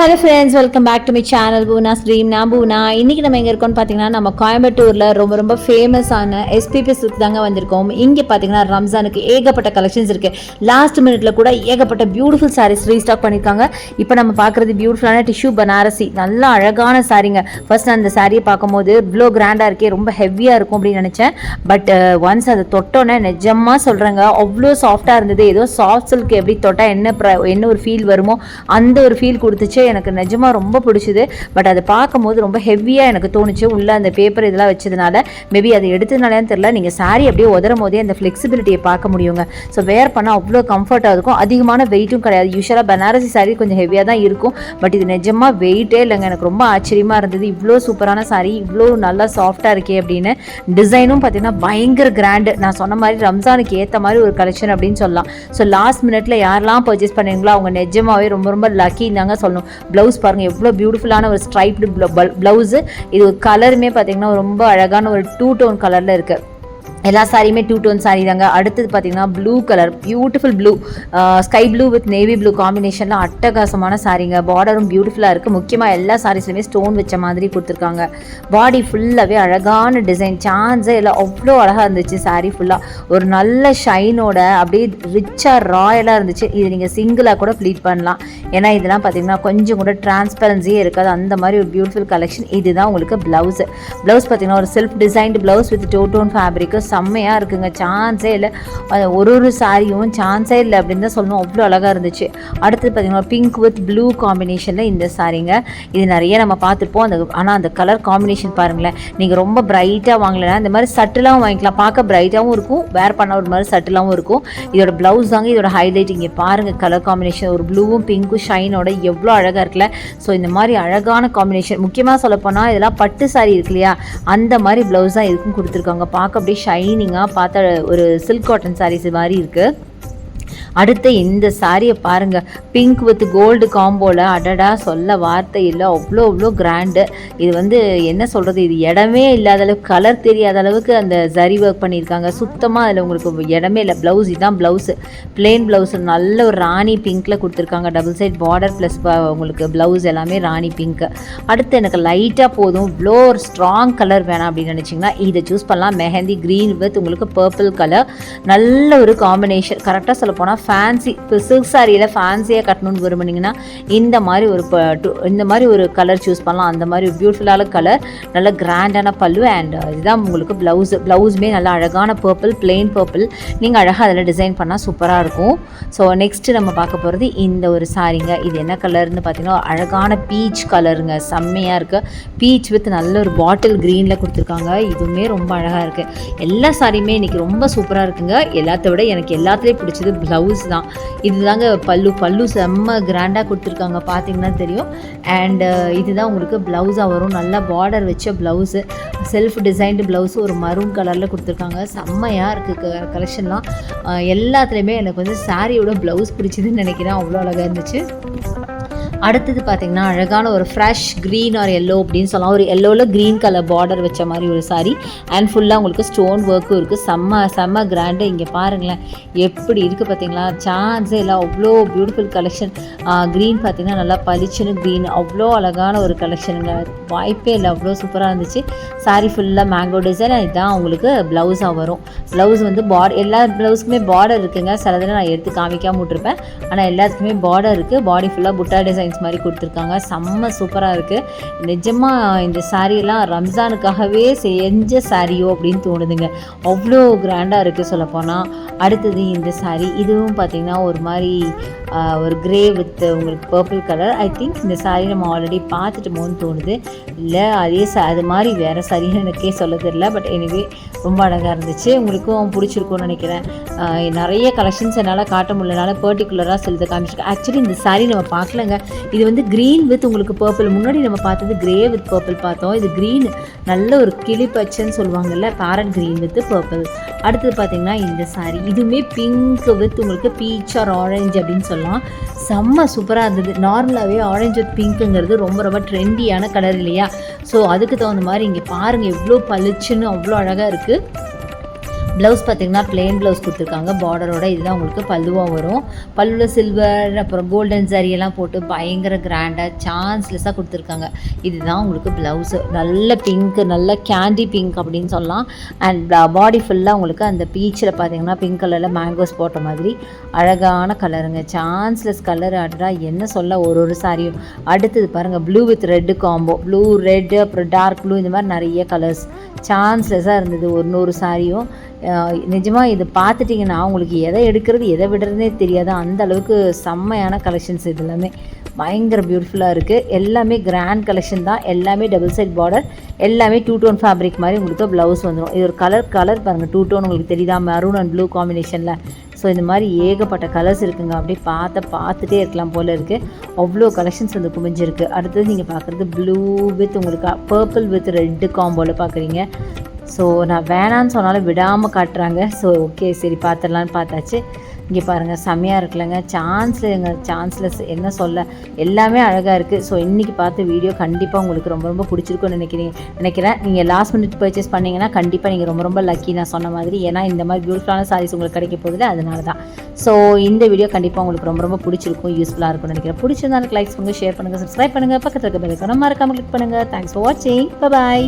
Hello friends, welcome back to my channel Poona's dream. நான் பூனா. இன்றைக்கி நம்ம எங்கே இருக்கோம்னு பார்த்தீங்கன்னா, நம்ம கோயம்புத்தூரில் ரொம்ப ஃபேமஸான எஸ்பிபி சில்க் தாங்க வந்திருக்கோம். இங்கே பார்த்தீங்கன்னா ரம்ஜானுக்கு ஏகப்பட்ட கலெக்ஷன்ஸ் இருக்குது. லாஸ்ட் மினிட்ல கூட ஏகப்பட்ட பியூட்டிஃபுல் சாரீஸ் ரீஸ்டாக் பண்ணியிருக்காங்க. இப்போ நம்ம பார்க்குறது பியூட்டிஃபுல்லான டிஷ்யூ பனாரசி, நல்ல அழகான சாரீங்க. ஃபர்ஸ்ட் அந்த சாரியை பார்க்கும்போது இவ்வளோ கிராண்டாக இருக்கே, ரொம்ப ஹெவியாக இருக்கும் அப்படின்னு நினச்சேன். பட் ஒன்ஸ் அதை தொட்டோன்னே நிஜமாக சொல்கிறேங்க, அவ்வளோ சாஃப்டாக இருந்தது. ஏதோ சாஃப்ட் சில்க் எப்படி தொட்டால் என்ன ஒரு ஃபீல் வருமோ அந்த ஒரு ஃபீல் கொடுத்துச்சு. எனக்கு நிஜமாக ரொம்ப பிடிச்சிது. பட் அதை பார்க்கும்போது ரொம்ப ஹெவியாக எனக்கு தோணுச்சு. உள்ளே அந்த பேப்பர் இதெல்லாம் வச்சதுனால மேபி அதை எடுத்ததுனாலேன்னு தெரியல, நீங்கள் சாரி அப்படியே உதரும் போதே அந்த ஃப்ளெக்சிபிலிட்டியை பார்க்க முடியுங்க. ஸோ வேர் பண்ணால் அவ்வளோ கம்ஃபர்ட்டாக இருக்கும். அதிகமான வெயிட்டும் கிடையாது. யூஸ்வலாக பனாரசி சாரி கொஞ்சம் ஹெவியாக தான் இருக்கும். பட் இது நிஜமாக வெயிட்டே இல்லைங்க. எனக்கு ரொம்ப ஆச்சரியமாக இருந்தது. இவ்வளோ சூப்பரான சாரி, இவ்வளோ நல்லா சாஃப்டாக இருக்கே அப்படின்னு. டிசைனும் பார்த்தீங்கன்னா பயங்கர கிராண்டு. நான் சொன்ன மாதிரி ரம்ஜானுக்கு ஏற்ற மாதிரி ஒரு கலெக்ஷன் அப்படின்னு சொல்லலாம். ஸோ லாஸ்ட் மினிட்ல யாரெல்லாம் பர்ச்சேஸ் பண்ணீங்களோ அவங்க நிஜமாவே ரொம்ப லக்கின்னு தாங்க சொல்லணும். ப்ளவுஸ் பாருங்கள், எவ்வளோ பியூட்டிஃபுல்லான ஒரு ஸ்ட்ரைப்டு ப்ளவுஸு. இது கலருமே பார்த்தீங்கன்னா ரொம்ப அழகான ஒரு 2 டோன் கலரில் இருக்குது. எல்லா சாரியுமே 2 டோன் சாரி தாங்க. அடுத்தது பார்த்தீங்கன்னா blue colour, beautiful blue, sky blue with navy blue காம்பினேஷனில் அட்டகாசமான சாரிங்க. பார்டரும் பியூட்டிஃபுல்லாக இருக்குது. முக்கியமாக எல்லா சாரீஸ்லையுமே ஸ்டோன் வச்ச மாதிரி கொடுத்துருக்காங்க. பாடி ஃபுல்லாகவே அழகான டிசைன், சான்ஸே இல்லை, அவ்வளோ அழகாக இருந்துச்சு. சாரீ ஃபுல்லாக ஒரு நல்ல ஷைனோட அப்படியே ரிச்சாக ராயலாக இருந்துச்சு. இது நீங்கள் சிங்கிளாக கூட ப்ளீட் பண்ணலாம். ஏன்னா இதெல்லாம் பார்த்தீங்கன்னா கொஞ்சம் கூட டிரான்ஸ்பரன்சியே இருக்காது. அந்த மாதிரி ஒரு பியூட்டிஃபுல் கலெக்ஷன். இதுதான் உங்களுக்கு ப்ளவுஸ் பார்த்தீங்கன்னா ஒரு self designed blouse with 2 tone fabric செம்மையாக இருக்குங்க. சான்ஸே இல்லை. ஒரு சாரியும் சான்ஸே இல்லை அப்படின்னு தான் சொல்லணும். அவ்வளோ அழகாக இருந்துச்சு. அடுத்தது பார்த்தீங்கன்னா பிங்க் வித் ப்ளூ காம்பினேஷனில் இந்த சாரிங்க. இது நிறைய நம்ம பார்த்துருப்போம். ஆனால் அந்த கலர் காம்பினேஷன் பாருங்களேன். நீங்கள் ரொம்ப பிரைட்டாக வாங்கலைன்னா இந்த மாதிரி சட்டிலாகவும் வாங்கிக்கலாம். பார்க்க பிரைட்டாகவும் இருக்கும், வேர் பண்ண ஒரு மாதிரி சட்டிலாகவும் இருக்கும். இதோட ப்ளவுஸ் தாங்க இதோட ஹைலைட். இங்கே பாருங்கள் கலர் காம்பினேஷன், ஒரு ப்ளூவும் பிங்க்கும் ஷைனோட எவ்வளோ அழகாக இருக்குல்ல. ஸோ இந்த மாதிரி அழகான காம்பினேஷன். முக்கியமாக சொல்லப்போனால் இதெல்லாம் பட்டு சாரி இருக்கு இல்லையா, அந்த மாதிரி ப்ளவுஸ் தான் இதுக்கும் கொடுத்துருக்காங்க. பார்க்க அப்படியே ஷைனிங்காக பார்த்தா ஒரு சில்க் காட்டன் சாரீஸ் மாதிரி இருக்குது. அடுத்து இந்த சாரியை பாருங்கள், பிங்க் வித் கோல்டு காம்போவில். அடடா, சொல்ல வார்த்தை இல்லை, அவ்வளோ கிராண்டு. இது என்ன சொல்கிறது, இது இடமே இல்லாத அளவுக்கு, கலர் தெரியாத அளவுக்கு அந்த ஜரி ஒர்க் பண்ணியிருக்காங்க. சுத்தமாக அதில் உங்களுக்கு இடமே இல்லை. ப்ளவுஸ் இதுதான் ப்ளவுஸு, பிளெயின் ப்ளவுஸ். நல்ல ஒரு ராணி பிங்க்கில் கொடுத்துருக்காங்க. டபுள் சைட் பார்டர் ப்ளஸ் உங்களுக்கு ப்ளவுஸ் எல்லாமே ராணி பிங்க்கு. அடுத்து எனக்கு லைட்டாக போதும், இவ்வளோ ஒரு ஸ்ட்ராங் கலர் வேணாம் அப்படின்னு நினச்சிங்கன்னா இதை சூஸ் பண்ணலாம். மெஹந்தி க்ரீன் வித் உங்களுக்கு பர்பிள் கலர். நல்ல ஒரு காம்பினேஷன். கரெக்டாக சொல்ல போனால் ஃபேன்சி, இப்போ சில்க் சாரியில் ஃபேன்சியாக கட்டணும்னு விரும்புனீங்கன்னா இந்த மாதிரி ஒரு கலர் சூஸ் பண்ணலாம். அந்த மாதிரி ஒரு பியூட்டிஃபுல்லான கலர், நல்ல கிராண்டான பல்லு. அண்ட் இதுதான் உங்களுக்கு ப்ளவுஸுமே நல்லா அழகான பர்பிள், பிளெயின் பர்பிள். நீங்கள் அழகாக அதில் டிசைன் பண்ணால் சூப்பராக இருக்கும். ஸோ நெக்ஸ்ட்டு நம்ம பார்க்க போகிறது இந்த ஒரு சாரிங்க. இது என்ன கலர்னு பார்த்தீங்கன்னா அழகான பீச் கலருங்க. செம்மையாக இருக்குது. பீச் வித் நல்ல ஒரு பாட்டில் க்ரீனில் கொடுத்துருக்காங்க. இதுவுமே ரொம்ப அழகாக இருக்குது. எல்லா சாரியுமே இன்றைக்கி ரொம்ப சூப்பராக இருக்குங்க. எல்லாத்த விட எனக்கு எல்லாத்துலேயும் பிடிச்சது ப்ளவுஸ் தான். இதுதாங்க பல்லு செம்ம கிராண்டாக கொடுத்துருக்காங்க, பார்த்தீங்கன்னா தெரியும். அண்ட் இதுதான் உங்களுக்கு ப்ளவுஸாக வரும். நல்லா பார்டர் வச்ச ப்ளவுஸு, செல்ஃப் டிசைன்டு ப்ளவுஸு, ஒரு மரூன் கலரில் கொடுத்துருக்காங்க. செம்மையாக இருக்குது கலெக்ஷன்லாம். எல்லாத்துலேயுமே எனக்கு சாரியோட ப்ளவுஸ் பிடிச்சதுன்னு நினைக்கிறேன். அவ்வளோ அழகாக இருந்துச்சு. அடுத்தது பார்த்திங்கன்னா அழகான ஒரு ஃப்ரெஷ் க்ரீன் ஆர் எல்லோ அப்படின்னு சொல்லலாம். ஒரு எல்லோவில் க்ரீன் கலர் பார்டர் வச்ச மாதிரி ஒரு சாரி. அண்ட் ஃபுல்லாக உங்களுக்கு ஸ்டோன் ஒர்க்கும் இருக்குது. செம்ம கிராண்டு. இங்கே பாருங்களேன் எப்படி இருக்குது பார்த்தீங்களா, சான்ஸே இல்லை, அவ்வளோ பியூட்டிஃபுல் கலெக்ஷன். க்ரீன் பார்த்திங்கன்னா நல்லா பளிச்சுன்னு க்ரீன், அவ்வளோ அழகான ஒரு கலெக்ஷனுங்க. வாய்ப்பே இல்லை, அவ்வளோ சூப்பராக இருந்துச்சு. சாரி ஃபுல்லாக மேங்கோ டிசைன். இதுதான் உங்களுக்கு ப்ளவுஸாக வரும். ப்ளவுஸ் எல்லா ப்ளவுஸுக்குமே பார்டர் இருக்குங்க. சிலதில் நான் எடுத்து காமிக்காம விட்டுருப்பேன். ஆனால் எல்லாத்துக்குமே பார்டர் இருக்குது. பாடி ஃபுல்லாக புட்டா டிசைன் மாதிரி கொடுத்துருக்காங்க. செம்ம சூப்பராக இருக்குது. நிஜமாக இந்த சாரியெல்லாம் ரம்ஜானுக்காகவே செஞ்ச சாரியோ அப்படின்னு தோணுதுங்க. அவ்வளோ கிராண்டாக இருக்குது சொல்லப்போனால். அடுத்தது இந்த சாரி, இதுவும் பார்த்திங்கன்னா ஒரு மாதிரி ஒரு கிரே வித் உங்களுக்கு பர்பிள் கலர். ஐ திங்க் இந்த சாரி நம்ம ஆல்ரெடி பார்த்துட்டோமோன்னு தோணுது. இல்லை அது மாதிரி வேறு சாரின்னு எனக்கே சொல்ல தெரியல. பட் எனிவே ரொம்ப அழகாக இருந்துச்சு. உங்களுக்கும் பிடிச்சிருக்கும்னு நினைக்கிறேன். நிறைய கலெக்ஷன்ஸ் என்னால் காட்ட முடியலனால பர்டிகுலராக சிலதை காமிச்சிருக்கேன். ஆக்சுவலி இந்த சாரி நம்ம பார்க்கலங்க. இது க்ரீன் வித் உங்களுக்கு பர்பிள். முன்னாடி நம்ம பார்த்தது கிரே வித் பர்பிள் பார்த்தோம். இது க்ரீன், நல்ல ஒரு கிளி பச்சைன்னு சொல்லுவாங்கல்ல, பேரட் க்ரீன் வித் பர்பிள். அடுத்தது பார்த்திங்கன்னா இந்த சாரி, இதுவுமே பிங்க் வித் உங்களுக்கு பீச் ஆர் ஆரஞ்சு அப்படின்னு சொல்லலாம். செம்ம சூப்பராக இருந்தது. நார்மலாகவே ஆரஞ்சு வித் பிங்க்குங்கிறது ரொம்ப ட்ரெண்டியான கலர் இல்லையா. ஸோ அதுக்கு தகுந்த மாதிரி இங்கே பாருங்கள் எவ்வளோ பளிச்சுன்னு அவ்வளோ அழகாக இருக்குது. ப்ளவுஸ் பார்த்திங்கன்னா ப்ளெயின் ப்ளவுஸ் கொடுத்துருக்காங்க பார்டரோட. இதுதான் உங்களுக்கு பல்லுவாக வரும். பல்லுவில் சில்வர் அப்புறம் கோல்டன் ஜரியெல்லாம் போட்டு பயங்கர கிராண்டாக சான்ஸ்லெஸ்ஸாக கொடுத்துருக்காங்க. இதுதான் உங்களுக்கு ப்ளவுஸு. நல்ல பிங்க்கு, நல்ல கேண்டி பிங்க் அப்படின்னு சொல்லலாம். அண்ட் பாடி ஃபுல்லாக உங்களுக்கு அந்த பீச்சில் பார்த்திங்கன்னா பிங்க் கலரில் மேங்கோஸ் போட்ட மாதிரி அழகான கலருங்க. சான்ஸ்லெஸ் கலர் ஆடுறா என்ன சொல்ல ஒரு சாரியும். அடுத்தது பாருங்கள் blue with red combo. Blue red அப்புறம் டார்க் ப்ளூ இந்த மாதிரி நிறைய கலர்ஸ் சான்ஸ்லெஸ்ஸாக இருந்தது ஒரு சாரியும். நிஜமாக இது பார்த்துட்டிங்கன்னா உங்களுக்கு எதை எடுக்கிறது எதை விடுறதுனே தெரியாது. அந்த அளவுக்கு செம்மையான கலெக்ஷன்ஸ் இது எல்லாமே பயங்கர பியூட்டிஃபுல்லாக இருக்குது. எல்லாமே கிராண்ட் கலெக்ஷன் தான். எல்லாமே டபுள் சைட் பார்டர், எல்லாமே 2 டோன் ஃபேப்ரிக் மாதிரி உங்களுக்கு ப்ளவுஸ் வந்துடும். இது ஒரு கலர் பாருங்கள் 2 டோன் உங்களுக்கு தெரியுதா, மெரூன் அண்ட் ப்ளூ காம்பினேஷனில். ஸோ இந்த மாதிரி ஏகப்பட்ட கலர்ஸ் இருக்குங்க. அப்படியே பார்த்துட்டே இருக்கலாம் போல் இருக்குது. அவ்வளோ கலெக்ஷன்ஸ் வந்து குமிஞ்சிருக்கு. அடுத்தது நீங்கள் பார்க்குறது ப்ளூ வித் உங்களுக்கு பர்பிள் வித் ரெட்டு காம்போவில் பார்க்குறீங்க. ஸோ நான் வேணான்னு சொன்னாலும் விடாமல் காட்டுறாங்க. ஸோ ஓகே சரி பார்த்துடலான்னு பார்த்தாச்சு. இங்கே பாருங்கள் செம்மையாக இருக்குல்லங்க. சான்ஸ்லெஸ் என்ன சொல்ல, எல்லாமே அழகாக இருக்குது. ஸோ இன்றைக்கி பார்த்த வீடியோ கண்டிப்பாக உங்களுக்கு ரொம்ப பிடிச்சிருக்குன்னு நினைக்கிறேன். நீங்கள் லாஸ்ட் மினிட் பர்ச்சேஸ் பண்ணிங்கன்னா கண்டிப்பாக நீங்கள் ரொம்ப லக்கி நான் சொன்ன மாதிரி. ஏன்னா இந்த மாதிரி பியூட்டிஃபுல்லான சாரீஸ் உங்களுக்கு கிடைக்க போகுது, அதனால தான். ஸோ இந்த வீடியோ கண்டிப்பாக உங்களுக்கு ரொம்ப பிடிச்சிருக்கும், யூஸ்ஃபுல்லாக இருக்கும்னு நினைக்கிறேன். பிடிச்சிருந்தா எனக்கு லைக்ஸ் பண்ணுங்கள், ஷேர் பண்ணுங்கள், சப்ஸ்கிரைப் பண்ணுங்கள், பக்கத்தில் இருக்க பெல் ஐகானை மறக்காமல் கிளிக் பண்ணுங்கள். தேங்க்ஸ் ஃபார் வாட்சிங். பை.